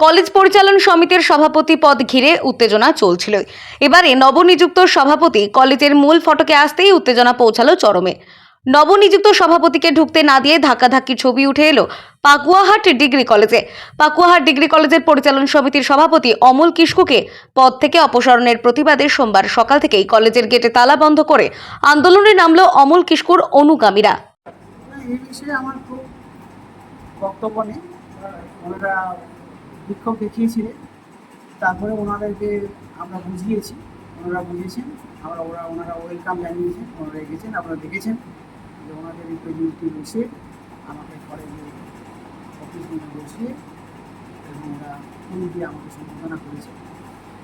College পরিচালন সমিতির সভাপতি পদ ঘিরে উত্তেজনা চলছিল। এবারে নবনিযুক্ত সভাপতি কলেজের মূল ফটকে আসতেই উত্তেজনা পৌঁছালো চরমে। নবনিযুক্ত সভাপতিকে ঢুকতে না দিয়ে ধাক্কাধাক্কি ছবি উঠে এলো পাকুয়াহাট ডিগ্রি কলেজে। পাকুয়াহাট ডিগ্রি কলেজের পরিচালন সমিতির সভাপতি অমল কিস্কুকে পদ থেকে অপসারণের প্রতিবাদে সোমবার সকাল থেকেই কলেজের গেটে তালা বন্ধ করে আন্দোলনে নামলো অমল কিস্কুর অনুগামীরা। এই বিষয়ে আমার খুব বক্তব্য নেই। ওনারা বিক্ষোভ দেখিয়েছিলেন, তারপরে ওনাদেরকে আমরা বুঝিয়েছি, ওনারা বুঝিয়েছেন, ওনারা ওয়েলকাম জানিয়েছেন, ওনারা এগেছেন। আপনারা দেখেছেন যে ওনাদের রিপ্রেজেন্টেটিভ বসে আমাকে ঘরে অফিস রুমে বসিয়ে এবং ওরা ফোন দিয়ে আমাকে সম্বোধনা করেছে।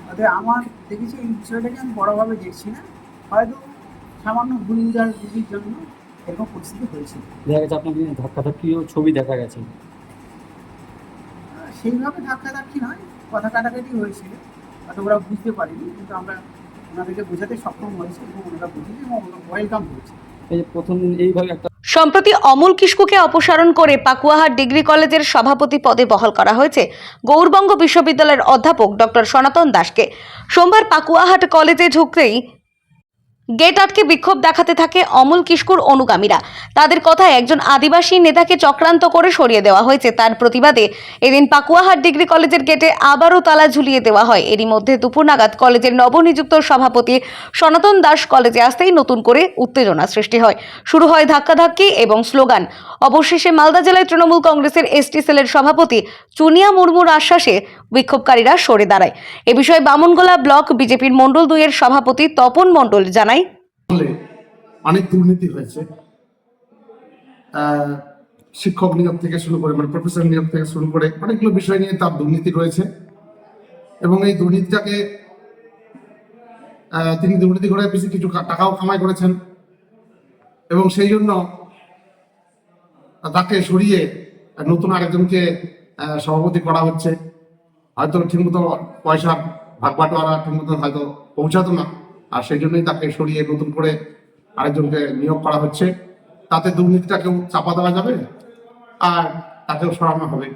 তাতে আমার দেখেছি এই বিষয়টাকে আমি বড়োভাবে দেখছি না, হয়তো সামান্য ভুল বুঝার জন্য এরকম পরিস্থিতি হয়েছিল। দেখা গেছে আপনাকে ধাক্কাধাক্কিও ছবি দেখা গেছে। সেইভাবে ধাক্কাধাক্কি নয়, কথা কাটাকাটি হয়েছিল, হয়তো ওরা বুঝতে পারিনি, কিন্তু আমরা ওনাদেরকে বোঝাতে সক্ষম হয়েছি এবং ওনারা বুঝেছে এবং ওয়েলকাম করেছে। এই যে প্রথম দিন এইভাবে একটা সম্প্রতি অমল কিস্কুকে অপসারণ করে পাকুয়াহাট ডিগ্রি কলেজের সভাপতি পদে বহাল করা হয়েছে গৌড়বঙ্গ বিশ্ববিদ্যালয়ের অধ্যাপক ডক্টর সনাতন দাসকে। সোমবার পাকুয়াহাট কলেজে ঢুকতেই গেট আটকে বিক্ষোভ দেখাতে থাকে অমল কিস্কুর অনুগামীরা। তাদের কথায় একজন আদিবাসী নেতাকে চক্রান্ত করে সরিয়ে দেওয়া হয়েছে। তার প্রতিবাদে এদিন পাকুয়াহাট ডিগ্রি কলেজের গেটে আবারও তালা ঝুলিয়ে দেওয়া হয়। এরই মধ্যে দুপুর নাগাদ কলেজের নবনিযুক্ত সভাপতি সনাতন দাস কলেজে আসতেই নতুন করে উত্তেজনা সৃষ্টি হয়। শুরু হয় ধাক্কাধাক্কি এবং স্লোগান। অবশেষে মালদা জেলায় তৃণমূল কংগ্রেসের এসটি সেলের সভাপতি চুনিয়া মুর্মুর আশ্বাসে বিক্ষোভকারীরা সরে দাঁড়ায়। এ বিষয়ে বামনগোলা ব্লক বিজেপির মণ্ডল 2 এর সভাপতি তপন মণ্ডল জানায়, অনেক দুর্নীতি হয়েছে। শিক্ষক নিয়োগ থেকে শুরু করে প্রফেসর নিয়োগ থেকে শুরু করে অনেকগুলো বিষয় নিয়ে তার দুর্নীতি রয়েছে এবং এই দুর্নীতিটাকে তিনি দুর্নীতি করে বেশি কিছু টাকাও কামাই করেছেন এবং সেই জন্য তাকে সরিয়ে নতুন আরেকজনকে সভাপতি করা হচ্ছে। হয়তো ঠিকমতো পয়সার ভাগ বাটোয়ারা ঠিকমতো হয়তো পৌঁছাতো না, আর সেই জন্যই তাকে সরিয়ে নতুন করে আরেকজনকে নিয়োগ করা হচ্ছে। তাতে দুর্নীতিটাকেও চাপা দেওয়া যাবে আর তাকেও সরানো হবে।